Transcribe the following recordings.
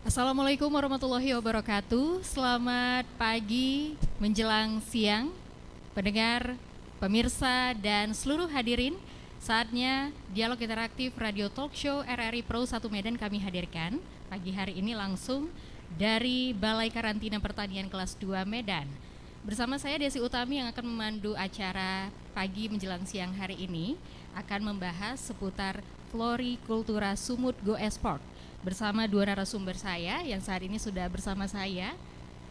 Assalamualaikum warahmatullahi wabarakatuh. Selamat pagi menjelang siang, pendengar, pemirsa, dan seluruh hadirin. Saatnya dialog interaktif Radio Talk Show RRI Pro 1 Medan kami hadirkan pagi hari ini langsung dari Balai Karantina Pertanian kelas 2 Medan. Bersama saya Desi Utami yang akan memandu acara pagi menjelang siang hari ini akan membahas seputar florikultura Sumut Go Export bersama dua narasumber saya yang saat ini sudah bersama saya,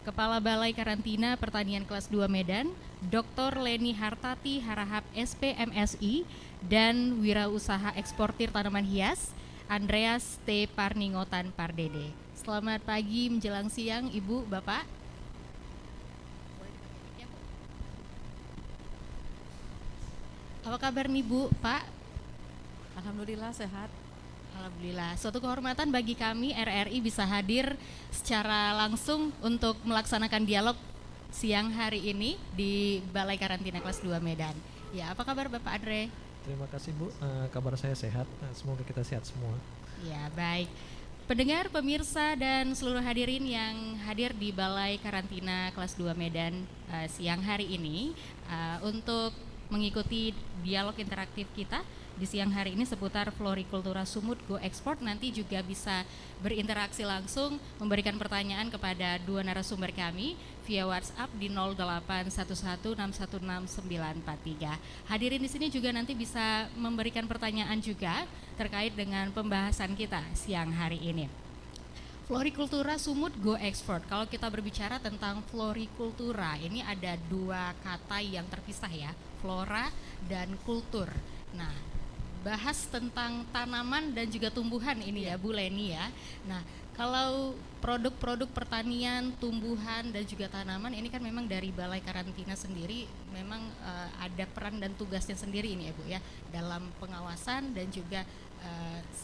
Kepala Balai Karantina Pertanian kelas 2 Medan, Dr. Leni Hartati Harahap SPMSI, dan Wirausaha Eksportir Tanaman Hias, Andreas T. Parningotan Pardede. Selamat pagi menjelang siang Ibu, Bapak. Apa kabar nih Bu, Pak? Alhamdulillah sehat. Alhamdulillah, suatu kehormatan bagi kami RRI bisa hadir secara langsung untuk melaksanakan dialog siang hari ini di Balai Karantina kelas 2 Medan. Ya, apa kabar Bapak Andre? Terima kasih Bu, kabar saya sehat, semoga kita sehat semua. Ya, baik. Pendengar, pemirsa, dan seluruh hadirin yang hadir di Balai Karantina kelas 2 Medan siang hari ini untuk mengikuti dialog interaktif kita di siang hari ini seputar florikultura Sumut Go Export, nanti juga bisa berinteraksi langsung memberikan pertanyaan kepada dua narasumber kami via WhatsApp di 0811616943. Hadirin di sini juga nanti bisa memberikan pertanyaan juga terkait dengan pembahasan kita siang hari ini. Florikultura Sumut Go Export. Kalau kita berbicara tentang florikultura, ini ada dua kata yang terpisah ya, flora dan kultur. Nah, bahas tentang tanaman dan juga tumbuhan ini ya Bu Leni ya. Nah, kalau produk-produk pertanian, tumbuhan dan juga tanaman ini kan memang dari Balai Karantina sendiri memang ada peran dan tugasnya sendiri ini ya Bu ya, dalam pengawasan dan juga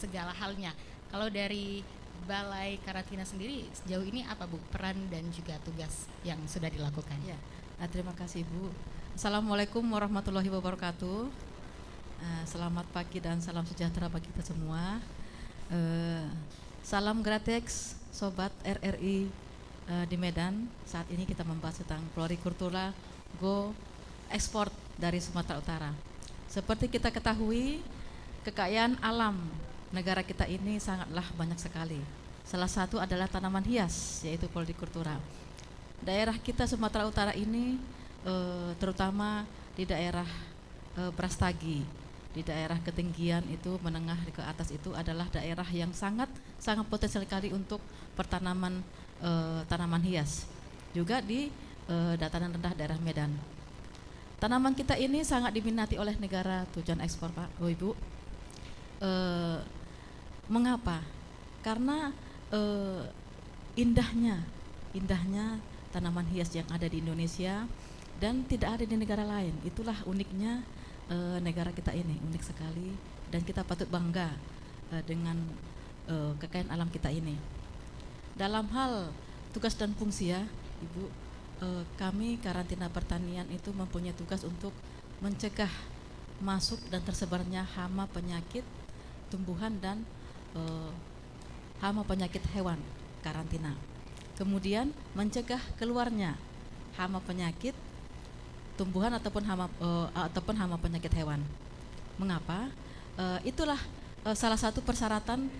segala halnya. Kalau dari Balai Karantina sendiri sejauh ini apa Bu peran dan juga tugas yang sudah dilakukan? Ya, terima kasih Bu. Assalamualaikum warahmatullahi wabarakatuh. Selamat pagi dan salam sejahtera bagi kita semua. Salam Gratex, Sobat RRI di Medan. Saat ini kita membahas tentang florikultura Go Export dari Sumatera Utara. Seperti kita ketahui, kekayaan alam negara kita ini sangatlah banyak sekali. Salah satu adalah tanaman hias, yaitu florikultura. Daerah kita Sumatera Utara ini terutama di daerah Brastagi, di daerah ketinggian itu menengah ke atas itu adalah daerah yang sangat potensial sekali untuk pertanaman tanaman hias. Juga di dataran rendah daerah Medan. Tanaman kita ini sangat diminati oleh negara tujuan ekspor Pak, Ibu. Mengapa? Karena indahnya tanaman hias yang ada di Indonesia dan tidak ada di negara lain. Itulah uniknya negara kita ini, unik sekali, dan kita patut bangga dengan kekayaan alam kita ini. Dalam hal tugas dan fungsi ya Ibu, kami karantina pertanian itu mempunyai tugas untuk mencegah masuk dan tersebarnya hama penyakit tumbuhan dan hama penyakit hewan karantina. Kemudian mencegah keluarnya hama penyakit tumbuhan ataupun hama penyakit hewan. Mengapa? Itulah salah satu persyaratan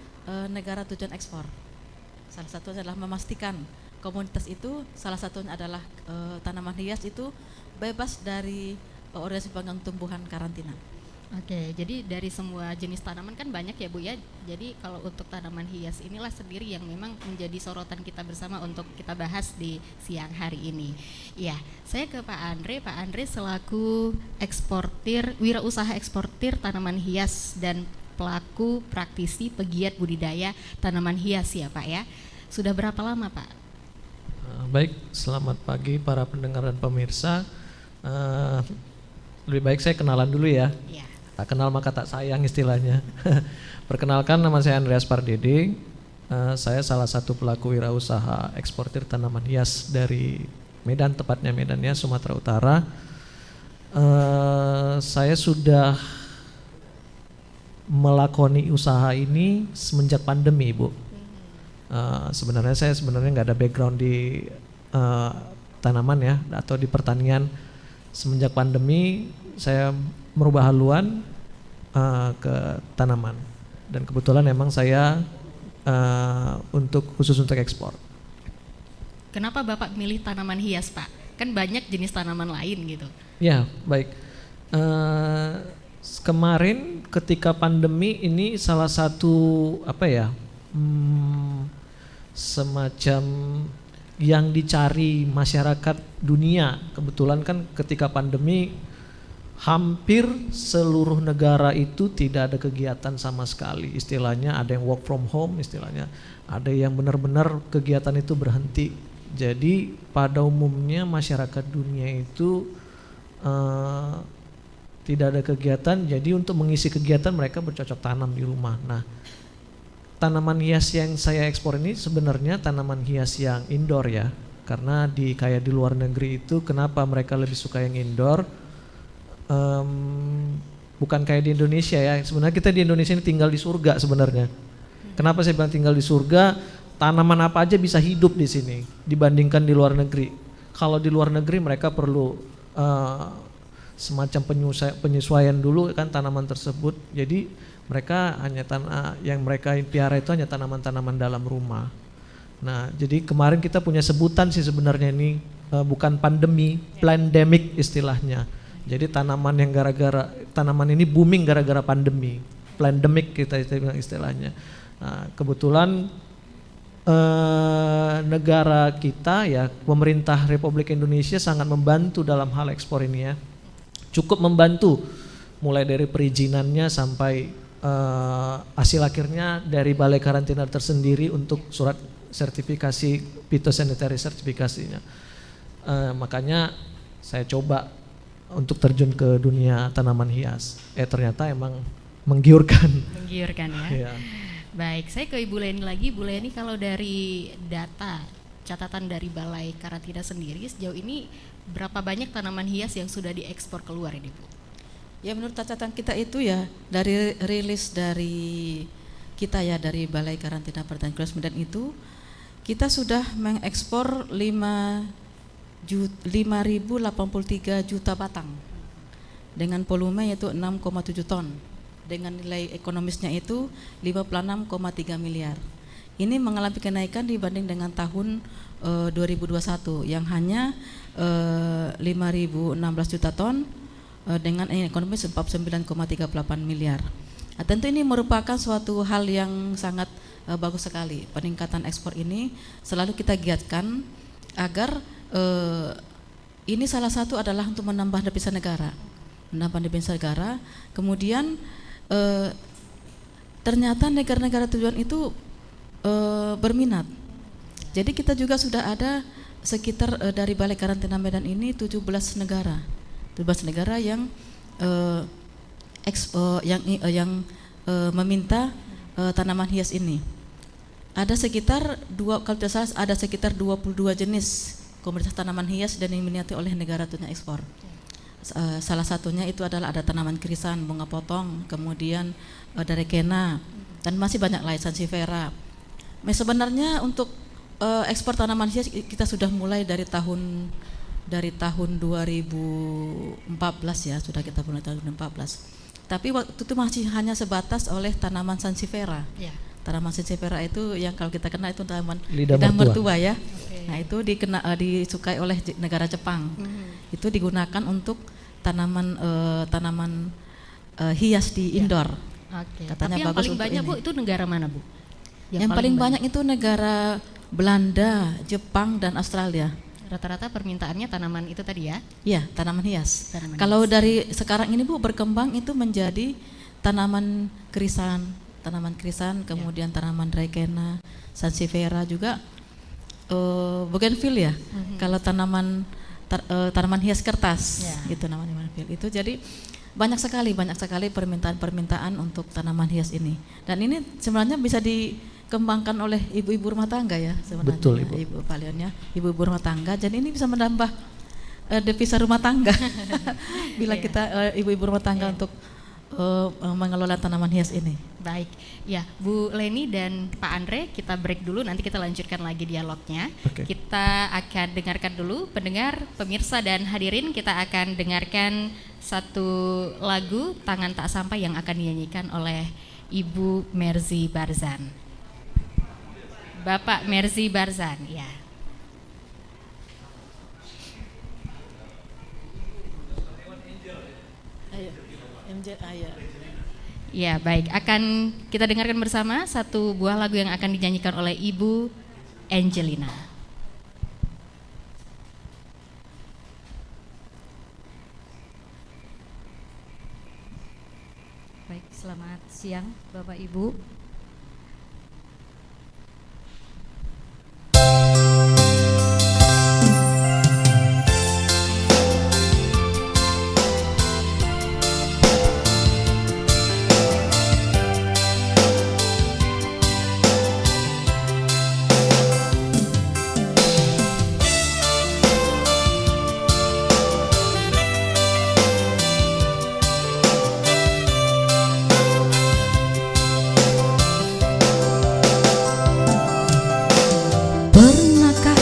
negara tujuan ekspor. Salah satunya adalah memastikan komunitas itu, salah satunya adalah tanaman hias itu bebas dari organisasi pengganggu tumbuhan karantina. Oke, jadi dari semua jenis tanaman kan banyak ya Bu ya. Jadi kalau untuk tanaman hias inilah sendiri yang memang menjadi sorotan kita bersama untuk kita bahas di siang hari ini. Ya, saya ke Pak Andre. Pak Andre selaku eksportir, wirausaha eksportir tanaman hias dan pelaku praktisi pegiat budidaya tanaman hias ya Pak ya. Sudah berapa lama Pak? Baik, selamat pagi para pendengar dan pemirsa. Lebih baik saya kenalan dulu ya. Ya. Tak kenal maka tak sayang istilahnya. Perkenalkan, nama saya Andreas Pardede. Saya salah satu pelaku wirausaha eksportir tanaman hias dari Medan, tepatnya Medan ya, Sumatera Utara. Saya sudah melakoni usaha ini semenjak pandemi, Bu. Sebenarnya saya nggak ada background di tanaman ya atau di pertanian. Semenjak pandemi saya merubah haluan ke tanaman dan kebetulan emang saya khusus untuk ekspor. Kenapa Bapak milih tanaman hias, Pak? Kan banyak jenis tanaman lain gitu. Ya, baik. Kemarin ketika pandemi ini salah satu semacam yang dicari masyarakat dunia. Kebetulan kan ketika pandemi hampir seluruh negara itu tidak ada kegiatan sama sekali. Istilahnya ada yang work from home, istilahnya ada yang benar-benar kegiatan itu berhenti. Jadi pada umumnya masyarakat dunia itu tidak ada kegiatan, jadi untuk mengisi kegiatan mereka bercocok tanam di rumah. Nah, tanaman hias yang saya ekspor ini sebenarnya tanaman hias yang indoor ya, karena kayak di luar negeri itu kenapa mereka lebih suka yang indoor, bukan kayak di Indonesia ya. Sebenarnya kita di Indonesia ini tinggal di surga sebenarnya. Kenapa saya bilang tinggal di surga? Tanaman apa aja bisa hidup di sini dibandingkan di luar negeri. Kalau di luar negeri mereka perlu semacam penyesuaian dulu kan tanaman tersebut. Jadi mereka hanya yang mereka piara itu hanya tanaman-tanaman dalam rumah. Nah, jadi kemarin kita punya sebutan sih sebenarnya ini bukan pandemi, plandemic istilahnya. Jadi tanaman ini booming gara-gara pandemi. Plandemic kita bilang istilahnya. Nah, kebetulan negara kita ya, pemerintah Republik Indonesia sangat membantu dalam hal ekspor ini ya. Cukup membantu mulai dari perizinannya sampai hasil akhirnya dari Balai Karantina tersendiri untuk surat sertifikasi phytosanitary sertifikasinya. Makanya saya coba untuk terjun ke dunia tanaman hias. Ternyata emang menggiurkan. Menggiurkan ya. Ya. Baik, saya ke Ibu Leni lagi. Bu Leni, kalau dari data catatan dari Balai Karantina sendiri sejauh ini berapa banyak tanaman hias yang sudah diekspor keluar ini, Bu? Ya, menurut catatan kita itu ya, dari rilis dari kita ya, dari Balai Karantina Pertanian Kelas Medan itu, kita sudah mengekspor 5.083 juta batang dengan volume yaitu 6,7 ton dengan nilai ekonomisnya itu 56,3 miliar. Ini mengalami kenaikan dibanding dengan tahun 2021 yang hanya 5.016 juta ton dengan ekonomi sebab 9,38 miliar. Nah, tentu ini merupakan suatu hal yang sangat bagus sekali. Peningkatan ekspor ini selalu kita giatkan agar ini salah satu adalah untuk menambah devisa negara. Kemudian ternyata negara-negara tujuan itu berminat. Jadi kita juga sudah ada sekitar dari Balai Karantina Medan ini 17 negara yang meminta tanaman hias ini. Ada sekitar ada sekitar 22 jenis komoditas tanaman hias dan diminati oleh negara tujuan ekspor. Salah satunya itu adalah ada tanaman krisan, bunga potong, kemudian ada rekena dan masih banyak lain, sansevieria. Sebenarnya untuk ekspor tanaman hias kita sudah mulai dari tahun 2014 ya, sudah kita mulai tahun 2014. Tapi waktu itu masih hanya sebatas oleh tanaman sansevieria. Yeah. Tanaman sansevieria itu yang kalau kita kenal itu tanaman lidah mertua ya. Okay. Nah, itu disukai oleh negara Jepang. Itu digunakan untuk tanaman hias di indoor. Okay. Katanya tapi yang bagus paling banyak Bu itu negara mana Bu? Yang paling banyak itu negara Belanda, Jepang dan Australia. Rata-rata permintaannya tanaman itu tadi ya? Iya, tanaman hias. Kalau dari sekarang ini Bu berkembang itu menjadi tanaman krisan, kemudian tanaman rekena, sansevieria juga, bougainville ya. Kalau tanaman hias kertas, itu namanya bougainville. Itu jadi banyak sekali permintaan untuk tanaman hias ini. Dan ini sebenarnya bisa dikembangkan oleh ibu-ibu rumah tangga ya sebenarnya. Betul, Ibu. Ibu palionnya, ibu-ibu rumah tangga. Jadi ini bisa menambah devisa rumah tangga. Bila kita ibu-ibu rumah tangga untuk mengelola tanaman hias ini. Baik, ya Bu Leni dan Pak Andre, kita break dulu, nanti kita lanjutkan lagi dialognya. Oke. Kita akan dengarkan dulu, pendengar, pemirsa dan hadirin, kita akan dengarkan satu lagu Tangan Tak Sampai yang akan dinyanyikan oleh Ibu Merzi Barzan. Bapak Merzi Barzan, ya. Ayo, MJ, ayo. Ya, baik. Akan kita dengarkan bersama satu buah lagu yang akan dinyanyikan oleh Ibu Angelina. Baik, selamat siang Bapak Ibu. Pernahkah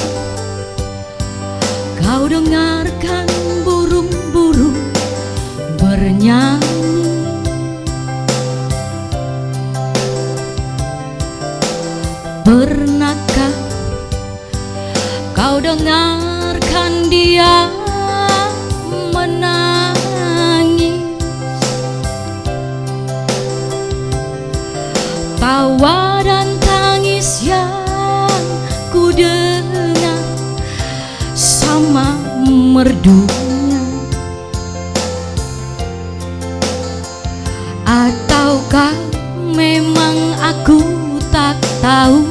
kau dengarkan burung-burung bernyanyi? Pernahkah kau dengarkan dia menangis? Tawa dan tangis yang ku dengar sama merdunya. Ataukah memang aku tak tahu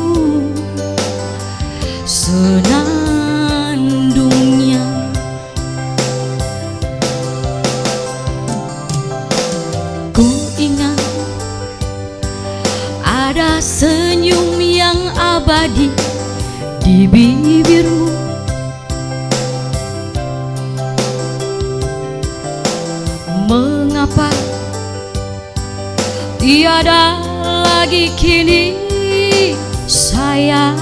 senandungnya? Ku ingat ada senyum yang abadi di bibirmu. Mengapa tiada lagi kini sayang?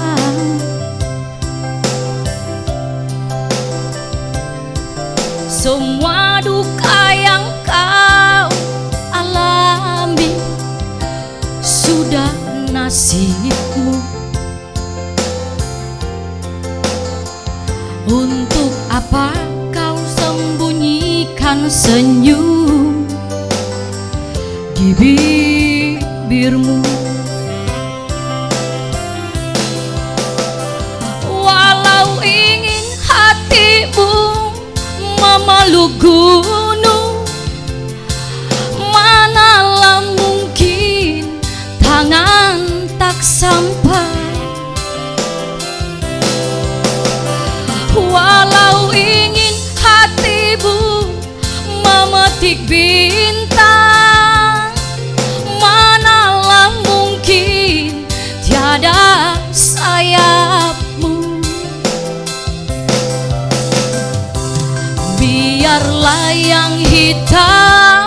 Semua duka yang kau alami sudah nasibmu. Untuk apa kau sembunyikan senyum di bibirmu? Walau ingin hatimu memeluk gunung, manalah mungkin tangan tak sampai. Walau ingin hatimu memetik bintang, manalah mungkin tiada sayapmu. Biarlah yang hitam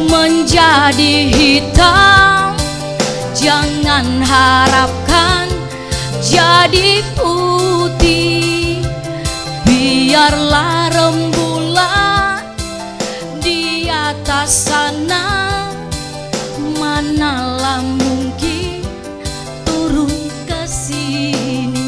menjadi hitam, jangan harapkan jadi putih. Biarlah rembulan di atas sana, manalah mungkin turun ke sini.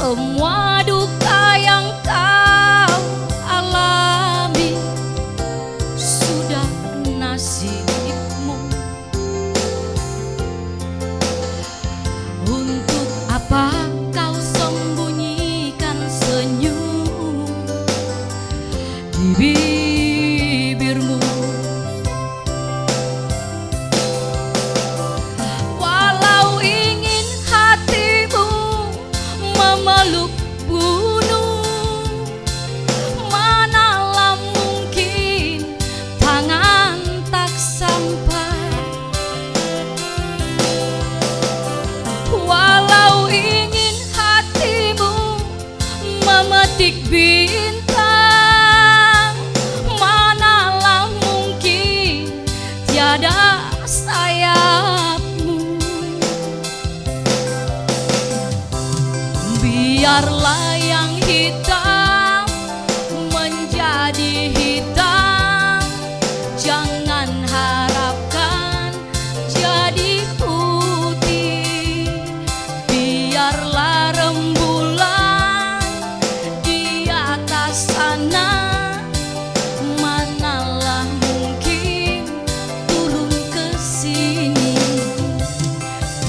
semua duka yang kau alami sudah nasibmu. Untuk apa kau sembunyikan senyum di bibirmu? Walau ingin hatimu memeluk gunung, manalah mungkin tangan tak sampai. Walau ingin hatimu memetik bintang, manalah mungkin tiada sayapmu. Biarlah yang hitam menjadi hitam, jangan harapkan jadi putih. Biarlah rembulan di atas sana, manalah mungkin turun ke sini.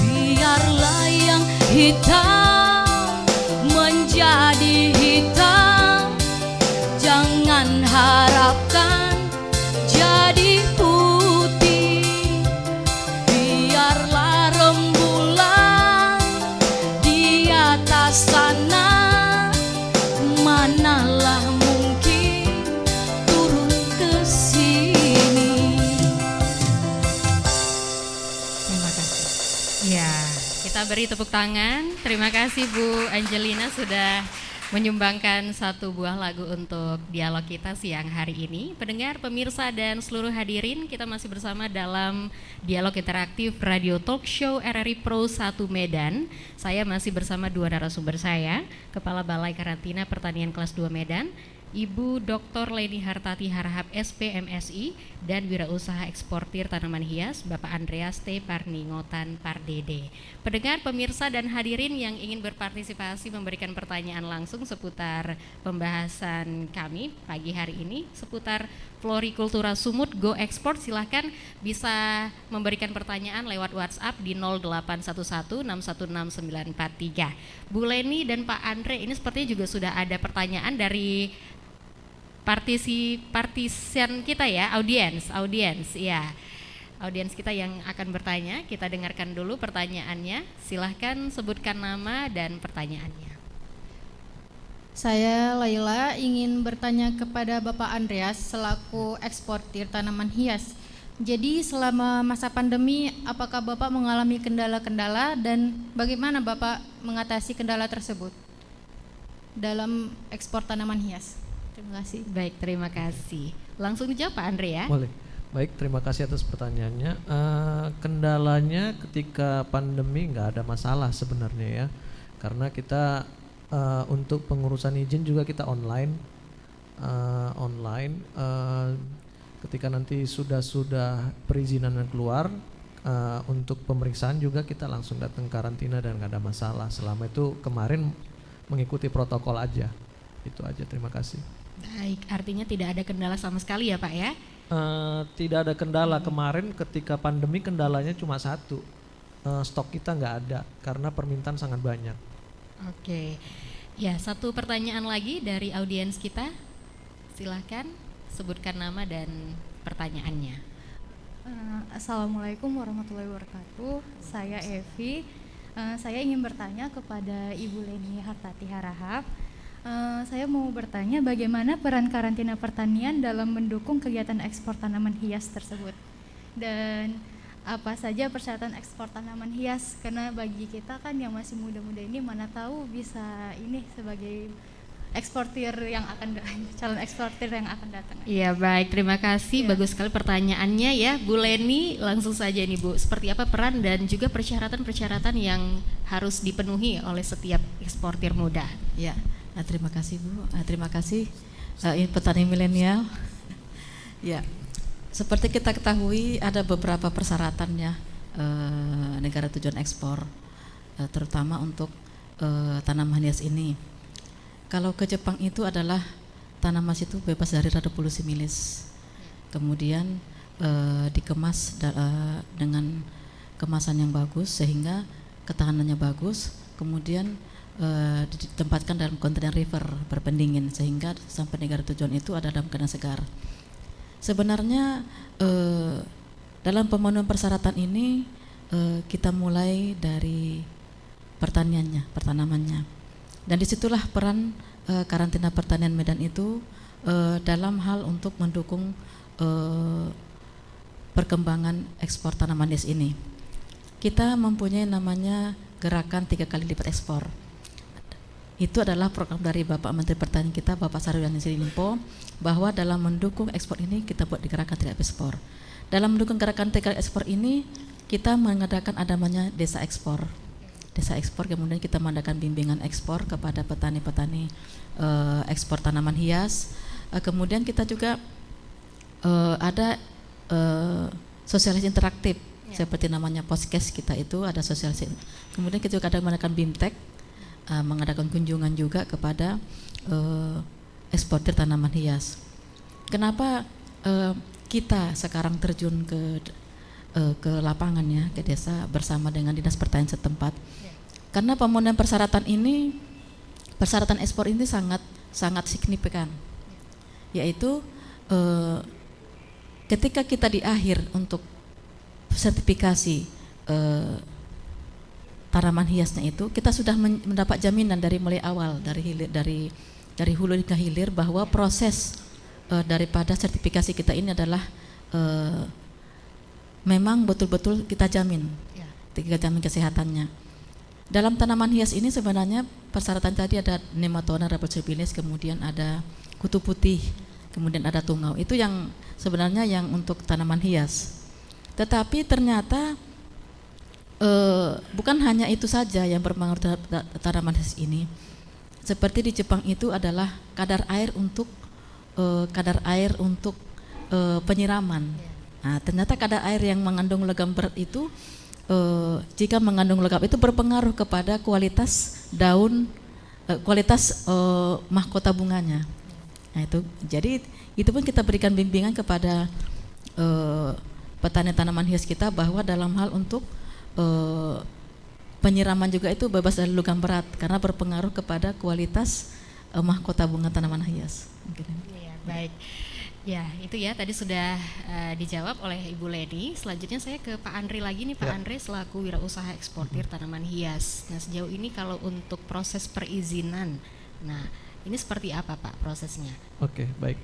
Biarlah yang hitam menjadi hitam, jangan harapkan jadi putih. Biarlah rembulan di atas sana, manalah mungkin turun ke sini. Terima kasih. Ya, kita beri tepuk tangan. Terima kasih Bu Angelina sudah menyumbangkan satu buah lagu untuk dialog kita siang hari ini. Pendengar, pemirsa, dan seluruh hadirin, kita masih bersama dalam dialog interaktif Radio Talk Show RRI Pro 1 Medan. Saya masih bersama dua narasumber saya, Kepala Balai Karantina Pertanian Kelas 2 Medan, Ibu Dr. Leni Hartati Harahap SPMSI, dan Wirausaha Eksportir Tanaman Hias Bapak Andreas T. Parningotan Pardede. Pendengar, pemirsa, dan hadirin yang ingin berpartisipasi memberikan pertanyaan langsung seputar pembahasan kami pagi hari ini seputar Florikultura Sumut Go Export, silahkan bisa memberikan pertanyaan lewat WhatsApp di 0811616943. Bu Leni dan Pak Andre, ini sepertinya juga sudah ada pertanyaan dari partisipan kita ya, audiens ya. Audiens kita yang akan bertanya, kita dengarkan dulu pertanyaannya. Silahkan sebutkan nama dan pertanyaannya. Saya Laila ingin bertanya kepada Bapak Andreas selaku eksportir tanaman hias. Jadi selama masa pandemi apakah Bapak mengalami kendala-kendala dan bagaimana Bapak mengatasi kendala tersebut dalam ekspor tanaman hias? Terima kasih. Baik, terima kasih. Langsung dijawab Pak Andre ya. Boleh. Baik, terima kasih atas pertanyaannya. Kendalanya ketika pandemi nggak ada masalah sebenarnya ya, karena kita untuk pengurusan izin juga kita online. Ketika nanti sudah perizinan keluar, untuk pemeriksaan juga kita langsung datang karantina dan nggak ada masalah. Selama itu kemarin mengikuti protokol aja. Itu aja, terima kasih. Baik, artinya tidak ada kendala sama sekali ya Pak ya? Tidak ada kendala. Kemarin ketika pandemi kendalanya cuma satu, stok kita nggak ada karena permintaan sangat banyak. Oke, ya satu pertanyaan lagi dari audiens kita. Silahkan sebutkan nama dan pertanyaannya. Assalamualaikum warahmatullahi wabarakatuh. Saya Evi. Saya ingin bertanya kepada Ibu Leni Hartati Harahap. Saya mau bertanya bagaimana peran karantina pertanian dalam mendukung kegiatan ekspor tanaman hias tersebut, dan apa saja persyaratan ekspor tanaman hias, karena bagi kita kan yang masih muda-muda ini mana tahu bisa ini sebagai eksportir yang akan calon eksportir yang akan datang. Iya baik, terima kasih. Bagus sekali pertanyaannya ya Bu Leni. Langsung saja nih Bu, seperti apa peran dan juga persyaratan-persyaratan yang harus dipenuhi oleh setiap eksportir muda? Ya, terima kasih Bu. Terima kasih petani milenial. Ya, seperti kita ketahui ada beberapa persyaratannya negara tujuan ekspor, terutama untuk tanaman hias ini. Kalau ke Jepang itu adalah tanaman itu bebas dari rada polusi milis. Kemudian dikemas dengan kemasan yang bagus sehingga ketahanannya bagus. Kemudian ditempatkan dalam kontainer river berpendingin sehingga sampai negara tujuan itu ada dalam keadaan segar. Sebenarnya dalam pemenuhan persyaratan ini kita mulai dari pertanamannya, dan disitulah peran karantina pertanian Medan itu dalam hal untuk mendukung perkembangan ekspor tanaman hias ini. Kita mempunyai namanya gerakan 3 kali lipat ekspor. Itu adalah program dari Bapak Menteri Pertanian kita, Bapak Syahrul Yassin Limpo, bahwa dalam mendukung ekspor ini kita buat di gerakan 3 kali ekspor. Dalam mendukung gerakan 3 kali ekspor ini kita mengadakan namanya desa ekspor. Desa ekspor, kemudian kita mengadakan bimbingan ekspor kepada petani-petani ekspor tanaman hias. Kemudian kita juga ada sosialisasi interaktif seperti namanya podcast kita itu ada sosialisasi. Kemudian kita juga ada mengadakan BIMTEK, mengadakan kunjungan juga kepada eksportir tanaman hias. Kenapa kita sekarang terjun ke lapangan ya, ke desa bersama dengan dinas pertanian setempat? Karena pemenuhan persyaratan ini, persyaratan ekspor ini sangat signifikan, yaitu ketika kita di akhir untuk sertifikasi tanaman hiasnya itu, kita sudah mendapat jaminan dari mulai awal, dari hulu hingga hilir, bahwa proses daripada sertifikasi kita ini adalah memang betul-betul kita jamin, kita jamin kesehatannya. Dalam tanaman hias ini sebenarnya persyaratan tadi ada nematode Rhabdotsubilis, kemudian ada kutu putih, kemudian ada tungau. Itu yang sebenarnya yang untuk tanaman hias. Tetapi ternyata bukan hanya itu saja yang berpengaruh terhadap tanaman hias ini. Seperti di Jepang itu adalah kadar air untuk penyiraman. Nah, ternyata kadar air yang mengandung logam berat itu, jika mengandung logam itu berpengaruh kepada kualitas daun, kualitas mahkota bunganya. Nah, itu jadi itu pun kita berikan bimbingan kepada petani tanaman hias kita, bahwa dalam hal untuk penyiraman juga itu bebas dari logam berat karena berpengaruh kepada kualitas mahkota bunga tanaman hias. Iya, baik. Ya, itu ya tadi sudah dijawab oleh Ibu Leni. Selanjutnya saya ke Pak Andre lagi nih, Pak Andre selaku wirausaha eksportir tanaman hias. Nah, sejauh ini kalau untuk proses perizinan, nah ini seperti apa Pak prosesnya? Oke, baik.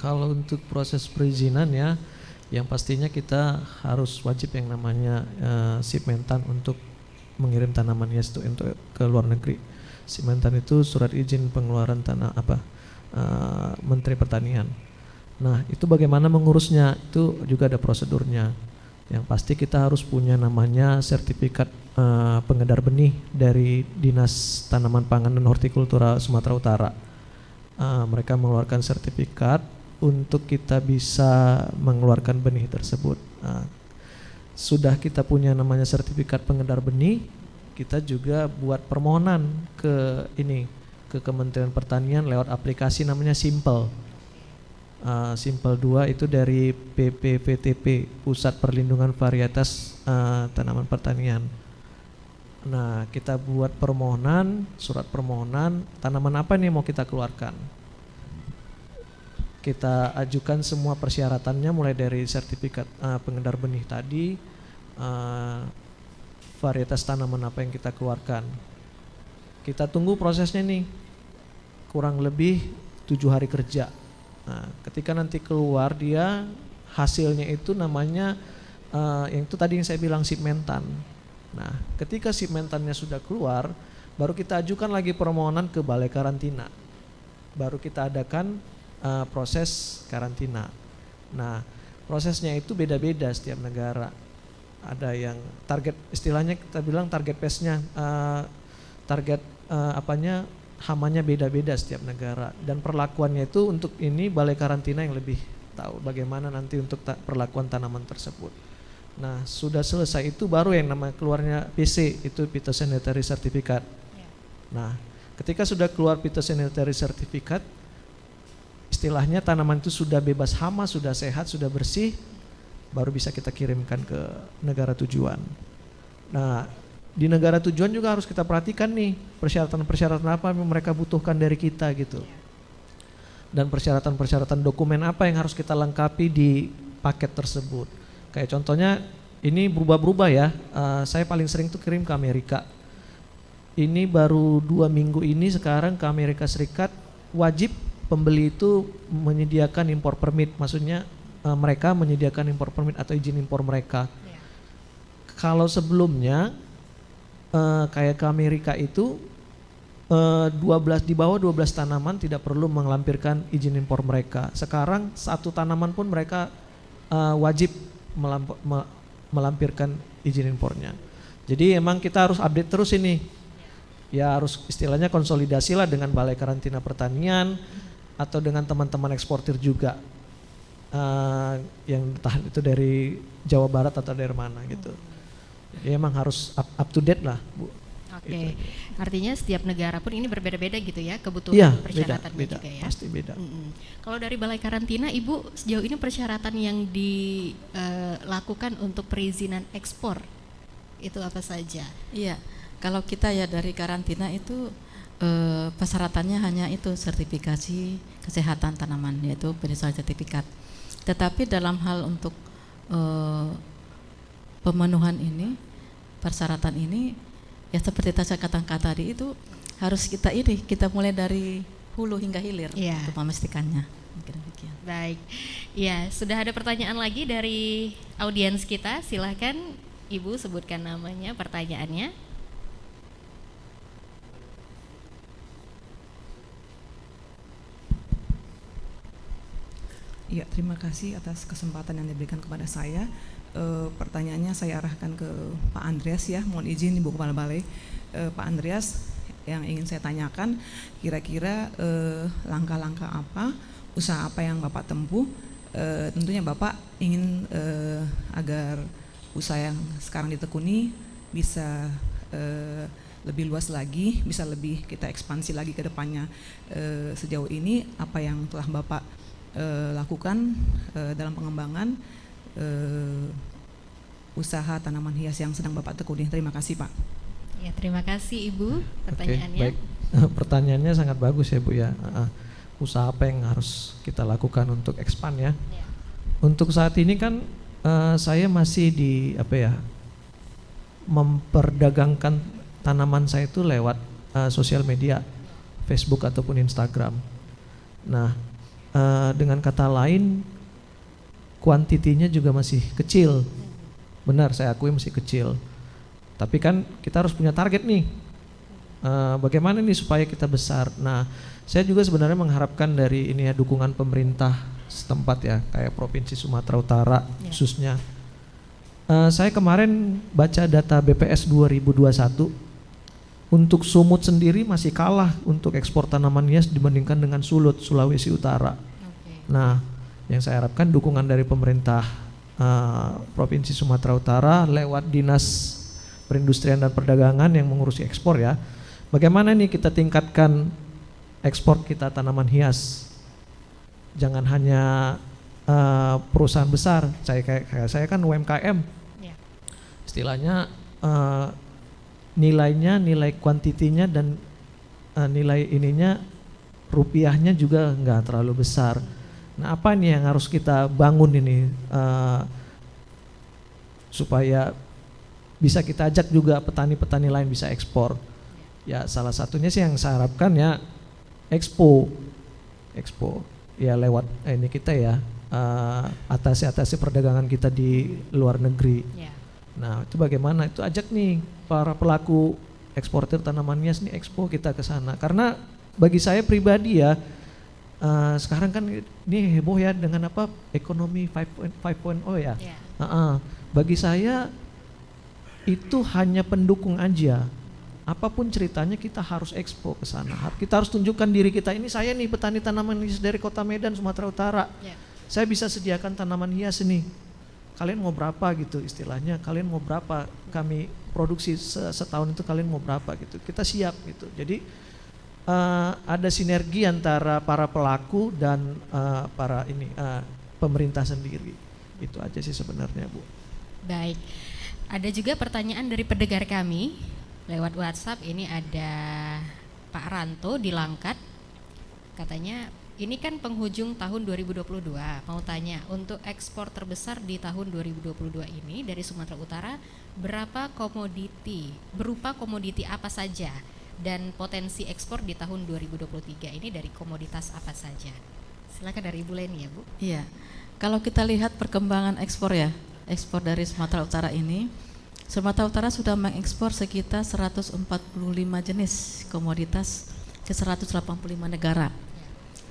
Kalau untuk proses perizinan ya, yang pastinya kita harus wajib yang namanya Sipmentan untuk mengirim tanaman hias itu untuk ke luar negeri. Sipmentan itu surat izin pengeluaran Menteri Pertanian. Nah, itu bagaimana mengurusnya, itu juga ada prosedurnya. Yang pasti kita harus punya namanya sertifikat pengedar benih dari Dinas Tanaman Pangan dan Hortikultura Sumatera Utara. Mereka mengeluarkan sertifikat untuk kita bisa mengeluarkan benih tersebut. Sudah kita punya namanya sertifikat pengedar benih, kita juga buat permohonan ke Kementerian Pertanian lewat aplikasi namanya Simple. Simple 2 itu dari PPVTP, Pusat Perlindungan Varietas Tanaman Pertanian. Nah, kita buat permohonan, surat permohonan, tanaman apa nih mau kita keluarkan. Kita ajukan semua persyaratannya mulai dari sertifikat pengedar benih tadi, varietas tanaman apa yang kita keluarkan. Kita tunggu prosesnya nih, kurang lebih 7 hari kerja. Nah, ketika nanti keluar dia hasilnya itu namanya yang itu tadi yang saya bilang Sipmentan. Nah, ketika Sipmentannya sudah keluar, baru kita ajukan lagi permohonan ke Balai Karantina. Baru kita adakan proses karantina. Nah, prosesnya itu beda-beda setiap negara. Ada yang target, istilahnya kita bilang target pace-nya, hamanya beda-beda setiap negara, dan perlakuannya itu untuk ini Balai Karantina yang lebih tahu bagaimana nanti untuk perlakuan tanaman tersebut. Nah, sudah selesai itu baru yang namanya keluarnya PC, itu Phytosanitary Certificate. Nah, ketika sudah keluar phytosanitary certificate, istilahnya tanaman itu sudah bebas hama, sudah sehat, sudah bersih, baru bisa kita kirimkan ke negara tujuan. Nah, di negara tujuan juga harus kita perhatikan nih persyaratan-persyaratan apa yang mereka butuhkan dari kita gitu. Dan persyaratan-persyaratan dokumen apa yang harus kita lengkapi di paket tersebut. Kayak contohnya ini berubah-berubah ya, saya paling sering tuh kirim ke Amerika. Ini baru 2 minggu ini sekarang ke Amerika Serikat wajib pembeli itu menyediakan impor permit, maksudnya mereka menyediakan impor permit atau izin impor mereka. Kalau sebelumnya kayak ke Amerika itu 12 di bawah 12 tanaman tidak perlu melampirkan izin impor mereka. Sekarang 1 tanaman pun mereka wajib melampirkan izin impornya. Jadi emang kita harus update terus ini. Ya harus istilahnya konsolidasi lah dengan Balai Karantina Pertanian atau dengan teman-teman eksportir juga yang entah itu dari Jawa Barat atau dari mana gitu. Jadi emang harus up to date lah, Bu. Oke, artinya setiap negara pun ini berbeda-beda gitu ya kebutuhan Iya, persyaratannya beda, juga ya. pasti beda. Kalau dari Balai Karantina, Ibu sejauh ini persyaratan yang dilakukan untuk perizinan ekspor itu apa saja? Iya, kalau kita ya dari karantina itu persyaratannya hanya itu sertifikasi kesehatan tanaman, yaitu Phytosanitary sertifikat. Tetapi dalam hal untuk pemenuhan ini, persyaratan ini, ya seperti saya katakan tadi itu harus kita mulai dari hulu hingga hilir untuk memastikannya. Mungkin demikian. Baik, ya sudah ada pertanyaan lagi dari audiens kita. Silahkan Ibu sebutkan namanya, pertanyaannya. Iya, terima kasih atas kesempatan yang diberikan kepada saya. Pertanyaannya saya arahkan ke Pak Andreas ya, mohon izin Ibu Kepala Balai. Pak Andreas, yang ingin saya tanyakan, kira-kira langkah-langkah apa, usaha apa yang Bapak tempuh? Tentunya Bapak ingin agar usaha yang sekarang ditekuni bisa lebih luas lagi, bisa lebih kita ekspansi lagi ke depannya. Sejauh ini apa yang telah Bapak lakukan dalam pengembangan usaha tanaman hias yang sedang Bapak tekuni. Terima kasih Pak. Ya, terima kasih Ibu pertanyaannya. Baik. Pertanyaannya sangat bagus ya Bu ya. Usaha apa yang harus kita lakukan untuk expand ya? Untuk saat ini kan saya masih memperdagangkan tanaman saya itu lewat sosial media, Facebook ataupun Instagram. Nah, dengan kata lain, kuantitinya juga masih kecil. Benar, saya akui masih kecil. Tapi kan kita harus punya target nih. Bagaimana nih supaya kita besar? Nah, saya juga sebenarnya mengharapkan dari ini ya dukungan pemerintah setempat ya, kayak Provinsi Sumatera Utara khususnya. Saya kemarin baca data BPS 2021. Untuk Sumut sendiri masih kalah untuk ekspor tanaman hias dibandingkan dengan Sulut, Sulawesi Utara. Nah, yang saya harapkan dukungan dari pemerintah Provinsi Sumatera Utara lewat Dinas Perindustrian dan Perdagangan yang mengurusi ekspor ya. Bagaimana nih kita tingkatkan ekspor kita tanaman hias? Jangan hanya perusahaan besar. Saya kan UMKM. Istilahnya nilai kuantitinya dan nilai ininya rupiahnya juga nggak terlalu besar. Nah, apa nih yang harus kita bangun ini supaya bisa kita ajak juga petani-petani lain bisa ekspor. Ya salah satunya sih yang saya harapkan ya expo ya lewat ini kita ya atasi perdagangan kita di luar negeri. Nah itu bagaimana itu ajak nih para pelaku eksportir tanaman hias nih expo kita ke sana, karena bagi saya pribadi ya sekarang kan ini heboh ya dengan apa ekonomi 5.0 ya. Bagi saya itu hanya pendukung aja. Apapun ceritanya kita harus expo ke sana. Kita harus tunjukkan diri kita, ini saya nih petani tanaman hias dari Kota Medan, Sumatera Utara. Saya bisa sediakan tanaman hias ini. Kalian mau berapa gitu istilahnya, kalian mau berapa kami produksi setahun itu kalian mau berapa gitu, kita siap gitu. Jadi ada sinergi antara para pelaku dan para pemerintah sendiri. Itu aja sih sebenarnya, Bu. Baik, ada juga pertanyaan dari pendengar kami lewat WhatsApp. Ini ada Pak Ranto di Langkat, katanya ini kan penghujung tahun 2022, mau tanya untuk ekspor terbesar di tahun 2022 ini dari Sumatera Utara berupa komoditi apa saja, dan potensi ekspor di tahun 2023 ini dari komoditas apa saja. Silakan dari Ibu Leni ya, Bu. Iya, kalau kita lihat perkembangan ekspor ya, ekspor dari Sumatera Utara ini, Sumatera Utara sudah mengekspor sekitar 145 jenis komoditas ke 185 negara.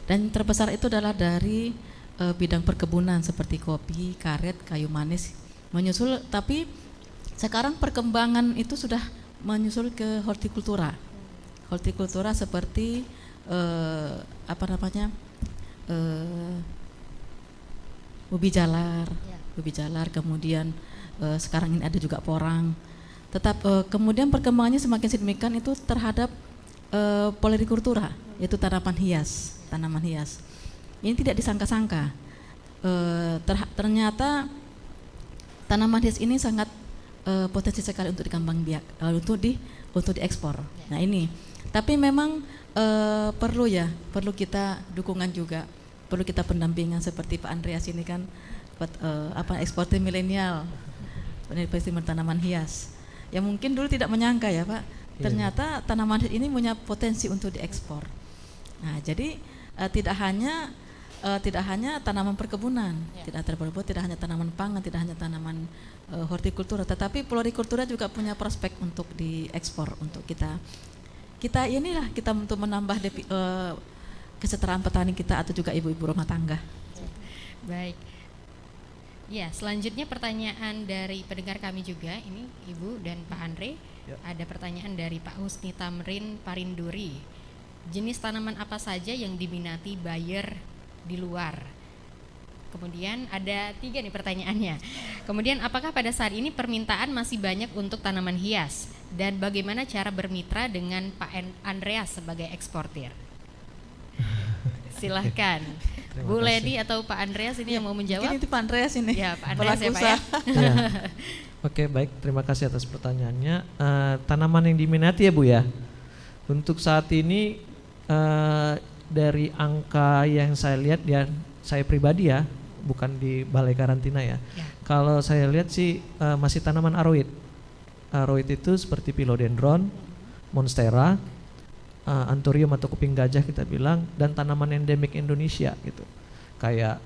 Dan terbesar itu adalah dari bidang perkebunan seperti kopi, karet, kayu manis, menyusul. Tapi sekarang perkembangan itu sudah menyusul ke hortikultura. Hortikultura seperti ubi jalar, kemudian sekarang ini ada juga porang. Kemudian perkembangannya semakin signifikan itu terhadap florikultura, yaitu tanaman hias. Ini tidak disangka-sangka. Ternyata tanaman hias ini sangat potensi sekali untuk dikembang biak, untuk diekspor. Nah ini, tapi memang perlu kita dukungan juga, perlu kita pendampingan seperti Pak Andreas ini kan, eksportir milenial, eksportir tanaman hias. Yang mungkin dulu tidak menyangka ya Pak, ternyata tanaman hias ini punya potensi untuk diekspor. Nah jadi tidak hanya tanaman perkebunan, tidak hanya tanaman pangan, tidak hanya tanaman hortikultura, tetapi florikultura juga punya prospek untuk diekspor untuk kita untuk menambah kesejahteraan petani kita atau juga ibu-ibu rumah tangga. Baik. Ya, selanjutnya pertanyaan dari pendengar kami juga, ini Ibu dan Pak Andre. Ada pertanyaan dari Pak Husni Tamrin Parinduri. Jenis tanaman apa saja yang diminati buyer di luar? Kemudian ada 3 nih pertanyaannya. Kemudian apakah pada saat ini permintaan masih banyak untuk tanaman hias? Dan bagaimana cara bermitra dengan Pak Andreas sebagai eksportir? Silahkan Bu Leni atau Pak Andreas ini yang mau menjawab. Ini Pak Andreas ini. Ya, Pak Andreas ya Pak ya. Oke, baik, terima kasih atas pertanyaannya. Tanaman yang diminati ya Bu ya. Untuk saat ini dari angka yang saya lihat ya, saya pribadi ya, bukan di Balai Karantina ya. Kalau saya lihat sih masih tanaman aroid. Aroid itu seperti philodendron, monstera, anthurium atau kuping gajah kita bilang, dan tanaman endemik Indonesia gitu. Kayak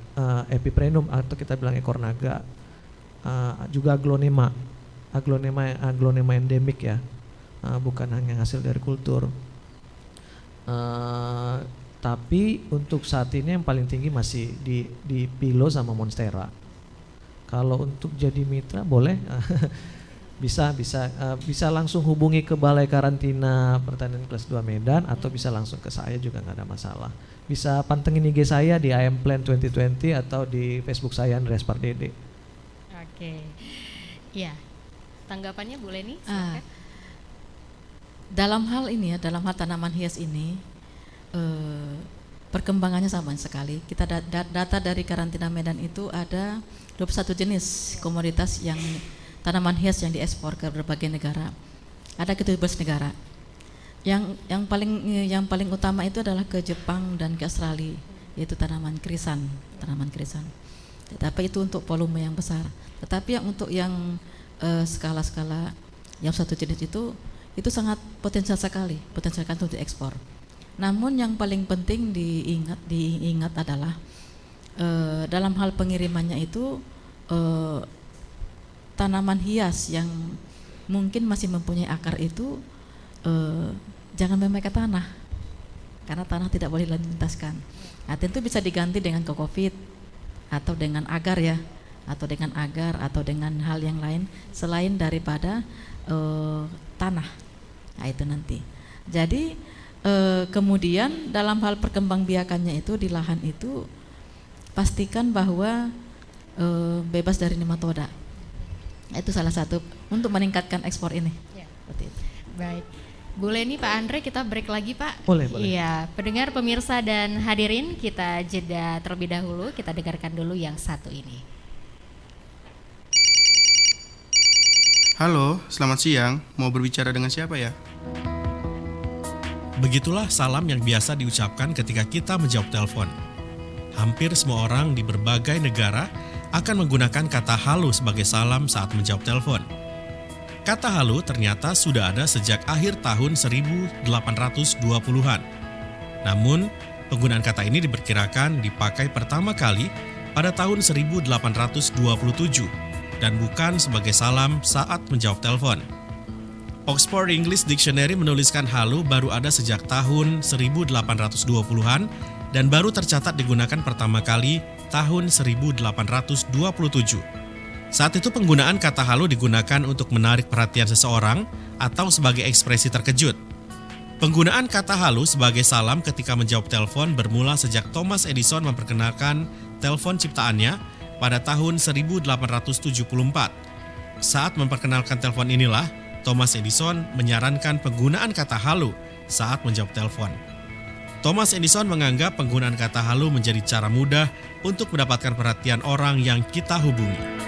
epiprenum atau kita bilang ekor naga. Juga aglonema endemik ya. Bukan hanya hasil dari kultur. Tapi untuk saat ini yang paling tinggi masih di Pilo sama Monstera. Kalau untuk jadi mitra boleh, bisa langsung hubungi ke Balai Karantina Pertanian Kelas 2 Medan, atau bisa langsung ke saya juga nggak ada masalah. Bisa pantengin IG saya di I Am Plan 2020 atau di Facebook saya Andreas Pardede. Oke, ya, tanggapannya Bu Leni? Dalam hal ini ya, dalam hal tanaman hias ini, perkembangannya sama sekali. Kita data dari Karantina Medan itu ada 21 jenis komoditas yang tanaman hias yang diekspor ke berbagai negara. Ada ke 17 negara. Yang paling utama itu adalah ke Jepang dan ke Australia, yaitu tanaman krisan. Tetapi itu untuk volume yang besar. Tetapi untuk yang skala-skala yang satu jenis itu sangat potensial sekali untuk diekspor. Namun yang paling penting diingat adalah dalam hal pengirimannya itu tanaman hias yang mungkin masih mempunyai akar itu jangan memakai tanah, karena tanah tidak boleh dilintaskan. Nah, tentu bisa diganti dengan kokopit atau dengan agar ya, atau dengan hal yang lain selain daripada tanah. Nah, itu nanti. Jadi kemudian dalam hal perkembangbiakannya itu di lahan itu pastikan bahwa bebas dari nematoda. Itu salah satu untuk meningkatkan ekspor ini. Ya. Seperti itu. Baik. Bu Leni, Pak Andre, kita break lagi Pak. Boleh, boleh. Iya, pendengar, pemirsa dan hadirin, kita jeda terlebih dahulu, kita dengarkan dulu yang satu ini. Halo, selamat siang. Mau berbicara dengan siapa ya? Begitulah salam yang biasa diucapkan ketika kita menjawab telepon. Hampir semua orang di berbagai negara akan menggunakan kata halo sebagai salam saat menjawab telepon. Kata halo ternyata sudah ada sejak akhir tahun 1820-an. Namun, penggunaan kata ini diperkirakan dipakai pertama kali pada tahun 1827 dan bukan sebagai salam saat menjawab telepon. Oxford English Dictionary menuliskan halo baru ada sejak tahun 1820-an dan baru tercatat digunakan pertama kali tahun 1827. Saat itu penggunaan kata halo digunakan untuk menarik perhatian seseorang atau sebagai ekspresi terkejut. Penggunaan kata halo sebagai salam ketika menjawab telepon bermula sejak Thomas Edison memperkenalkan telepon ciptaannya pada tahun 1874. Saat memperkenalkan telepon inilah, Thomas Edison menyarankan penggunaan kata halo saat menjawab telepon. Thomas Edison menganggap penggunaan kata halo menjadi cara mudah untuk mendapatkan perhatian orang yang kita hubungi.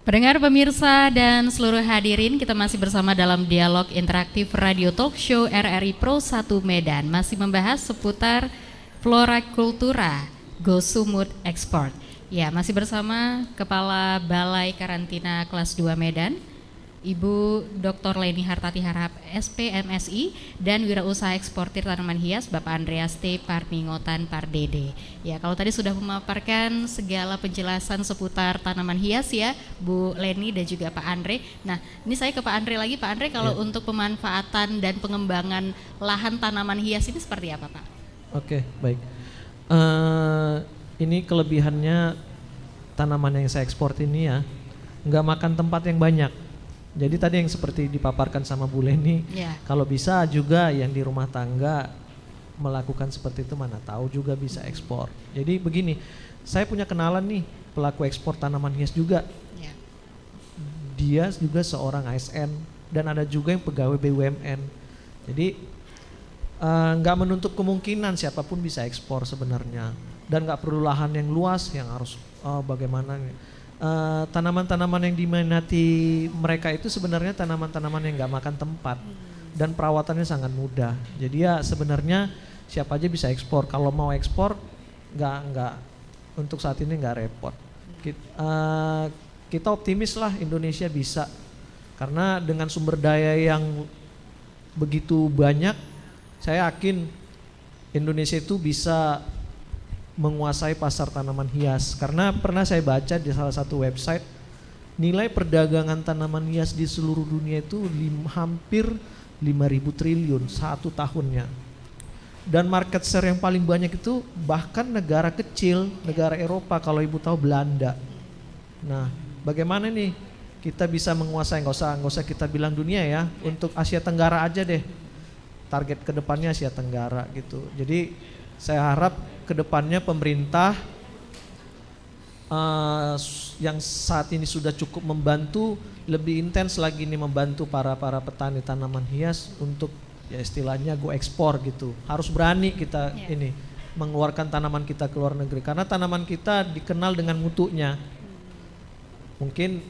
Pendengar, pemirsa, dan seluruh hadirin, kita masih bersama dalam dialog interaktif Radio Talk Show RRI Pro 1 Medan. Masih membahas seputar flora kultura Go Sumut Export. Ya, masih bersama Kepala Balai Karantina Kelas 2 Medan, Ibu Dr. Leni Hartati Harahap, SPMSI, dan Wirausaha Eksportir Tanaman Hias, Bapak Andreas T. Parningotan Pardede. Ya, kalau tadi sudah memaparkan segala penjelasan seputar tanaman hias ya, Bu Leni dan juga Pak Andre. Nah, ini saya ke Pak Andre lagi. Pak Andre, kalau untuk pemanfaatan dan pengembangan lahan tanaman hias ini seperti apa, Pak? Oke, baik. Ini kelebihannya tanaman yang saya ekspor ini ya, nggak makan tempat yang banyak. Jadi tadi yang seperti dipaparkan sama Bu Leni, kalau bisa juga yang di rumah tangga melakukan seperti itu, mana tahu juga bisa ekspor. Jadi begini, saya punya kenalan nih pelaku ekspor tanaman hias juga. Dia juga seorang ASN dan ada juga yang pegawai BUMN. Jadi nggak menutup kemungkinan siapapun bisa ekspor sebenarnya, dan nggak perlu lahan yang luas yang harus bagaimana. Tanaman-tanaman yang diminati mereka itu sebenarnya tanaman-tanaman yang nggak makan tempat dan perawatannya sangat mudah. Jadi ya sebenarnya siapa aja bisa ekspor. Kalau mau ekspor nggak untuk saat ini nggak repot. Kita optimis lah Indonesia bisa, karena dengan sumber daya yang begitu banyak, saya yakin Indonesia itu bisa menguasai pasar tanaman hias. Karena pernah saya baca di salah satu website, nilai perdagangan tanaman hias di seluruh dunia itu hampir 5.000 triliun satu tahunnya. Dan market share yang paling banyak itu bahkan negara kecil, negara Eropa, kalau ibu tahu Belanda. Nah, bagaimana nih kita bisa menguasai, nggak usah kita bilang dunia ya, untuk Asia Tenggara aja deh. Target kedepannya Asia Tenggara gitu. Jadi saya harap kedepannya pemerintah yang saat ini sudah cukup membantu, lebih intens lagi nih membantu para petani tanaman hias untuk ya istilahnya go ekspor gitu. Harus berani kita ini mengeluarkan tanaman kita ke luar negeri, karena tanaman kita dikenal dengan mutunya. Mungkin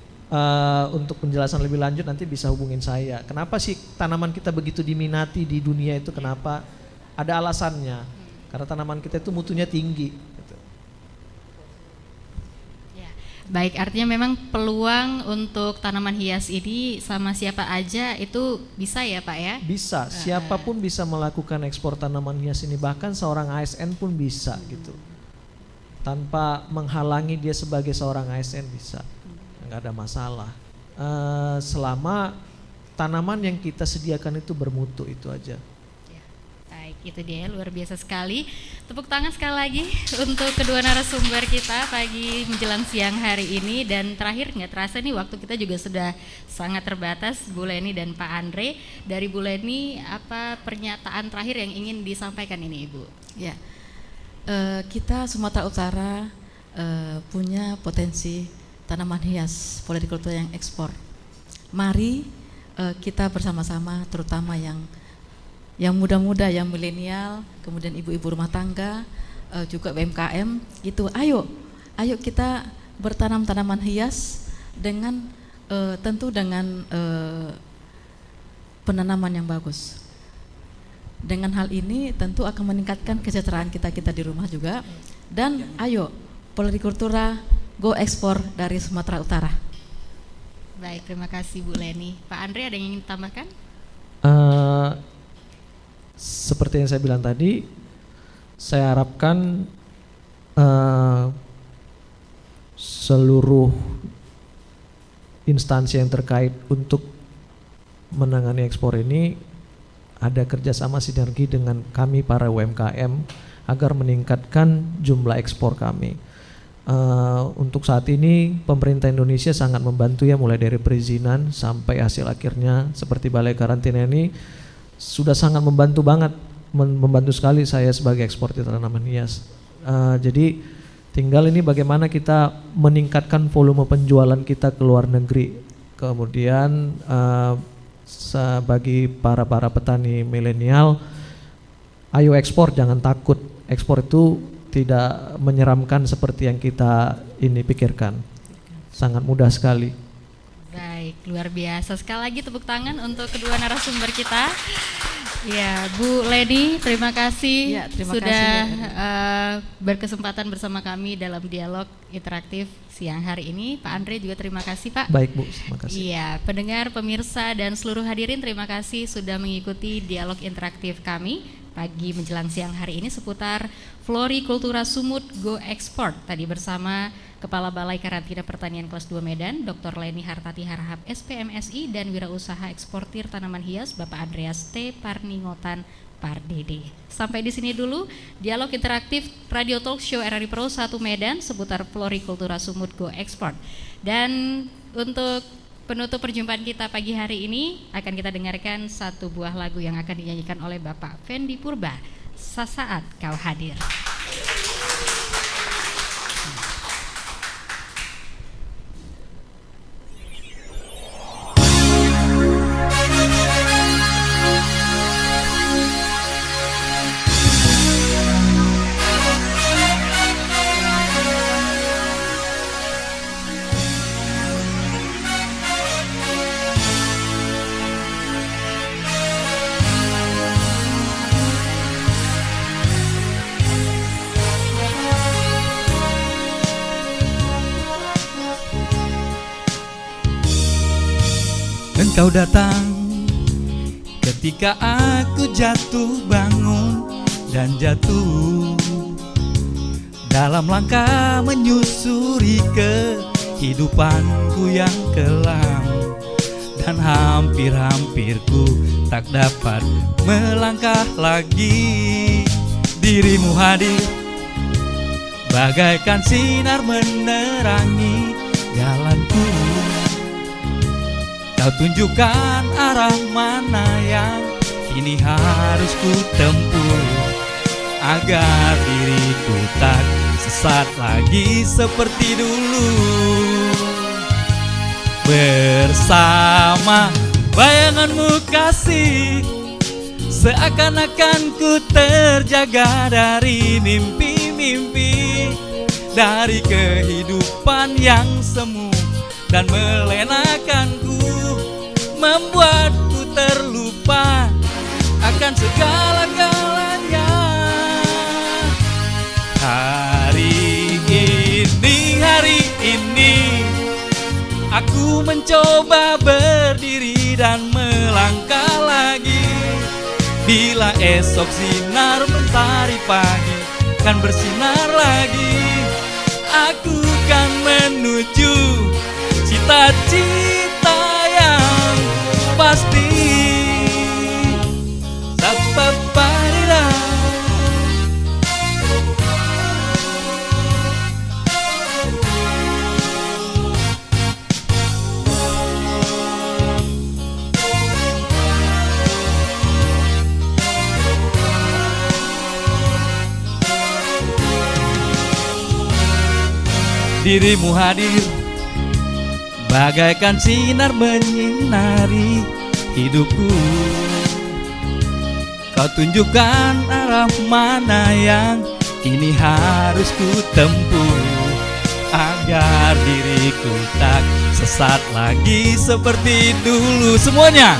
untuk penjelasan lebih lanjut nanti bisa hubungin saya. Kenapa sih tanaman kita begitu diminati di dunia itu, kenapa? Ada alasannya. Karena tanaman kita itu mutunya tinggi. Gitu. Ya, baik, artinya memang peluang untuk tanaman hias ini sama siapa aja itu bisa ya Pak ya? Bisa, siapapun bisa melakukan ekspor tanaman hias ini, bahkan seorang ASN pun bisa gitu. Tanpa menghalangi dia sebagai seorang ASN bisa, nggak ada masalah. Selama tanaman yang kita sediakan itu bermutu, itu aja. Itu dia, luar biasa sekali. Tepuk tangan sekali lagi untuk kedua narasumber kita pagi menjelang siang hari ini. Dan terakhir, nggak terasa nih waktu kita juga sudah sangat terbatas, Bu Leni dan Pak Andre. Dari Bu Leni, apa pernyataan terakhir yang ingin disampaikan ini Ibu? Ya, kita Sumatera Utara punya potensi tanaman hias florikultura yang ekspor. Mari kita bersama-sama, terutama yang muda-muda, yang milenial, kemudian ibu-ibu rumah tangga, juga UMKM, itu ayo kita bertanam tanaman hias dengan tentu dengan penanaman yang bagus. Dengan hal ini tentu akan meningkatkan kesejahteraan kita di rumah juga. Dan ayo florikultura go ekspor dari Sumatera Utara. Baik, terima kasih Bu Leni. Pak Andre, ada yang ingin tambahkan? Seperti yang saya bilang tadi, saya harapkan seluruh instansi yang terkait untuk menangani ekspor ini ada kerjasama sinergi dengan kami para UMKM agar meningkatkan jumlah ekspor kami. Untuk saat ini pemerintah Indonesia sangat membantu ya, mulai dari perizinan sampai hasil akhirnya seperti balai karantina ini sudah sangat membantu banget, membantu sekali saya sebagai eksportir tanaman hias. Jadi tinggal ini bagaimana kita meningkatkan volume penjualan kita ke luar negeri. Kemudian bagi para petani milenial, ayo ekspor, jangan takut. Ekspor itu tidak menyeramkan seperti yang kita ini pikirkan. Sangat mudah sekali. Baik, luar biasa. Sekali lagi tepuk tangan untuk kedua narasumber kita. Ya, Bu Leni, terima kasih sudah berkesempatan bersama kami dalam dialog interaktif siang hari ini. Pak Andre juga terima kasih, Pak. Baik, Bu, terima kasih. Iya, pendengar, pemirsa, dan seluruh hadirin, terima kasih sudah mengikuti dialog interaktif kami pagi menjelang siang hari ini seputar Florikultura Sumut Go Export. Tadi bersama Kepala Balai Karantina Pertanian Kelas 2 Medan, Dr. Leni Hartati Harahap, SPMSI, dan Wirausaha Eksportir Tanaman Hias, Bapak Andreas T. Parningotan Pardede. Sampai di sini dulu dialog interaktif Radio Talk Show RRI Pro 1 Medan seputar Florikultura Sumut Go Export. Dan untuk penutup perjumpaan kita pagi hari ini akan kita dengarkan satu buah lagu yang akan dinyanyikan oleh Bapak Fendi Purba, Sasaat Kau Hadir. Engkau datang ketika aku jatuh bangun dan jatuh dalam langkah menyusuri kehidupanku yang kelam, dan hampir-hampir ku tak dapat melangkah lagi. Dirimu hadir bagaikan sinar menerangi jalanku. Kau tunjukkan arah mana yang kini harus ku tempuh, agar diriku tak sesat lagi seperti dulu. Bersama bayanganmu kasih, seakan-akan ku terjaga dari mimpi-mimpi, dari kehidupan yang semu dan melenakanku, membuatku terlupa akan segala-galanya. Hari ini aku mencoba berdiri dan melangkah lagi. Bila esok sinar mentari pagi kan bersinar lagi, aku kan menuju cita-cita yang pasti. Sapaparira. dirimu hadir bagaikan sinar menyinari hidupku. Kau tunjukkan arah mana yang kini harus ku tempuh, agar diriku tak sesat lagi seperti dulu. Semuanya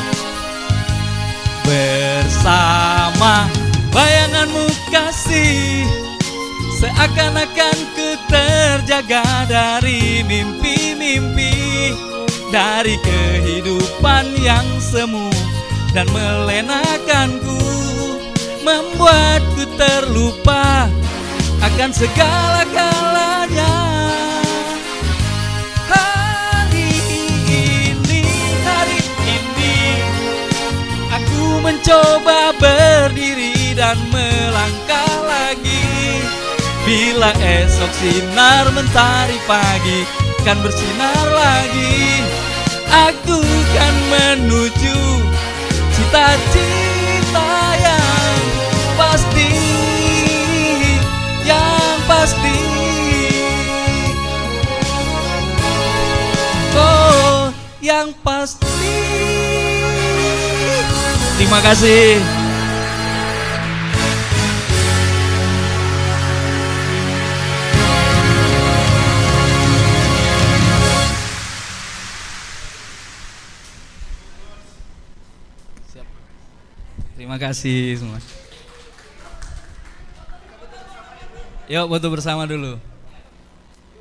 bersama bayanganmu kasih, seakan-akan ku terjaga dari mimpi-mimpi, dari kehidupan yang semu dan melenakanku, membuatku terlupa akan segala-galanya. Hari ini aku mencoba berdiri dan melangkah lagi. Bila esok sinar mentari pagi kan bersinar lagi, aku kan menuju cita-cita yang pasti, yang pasti. Oh, yang pasti. Terima kasih. Terima kasih semua. Yuk foto bersama dulu.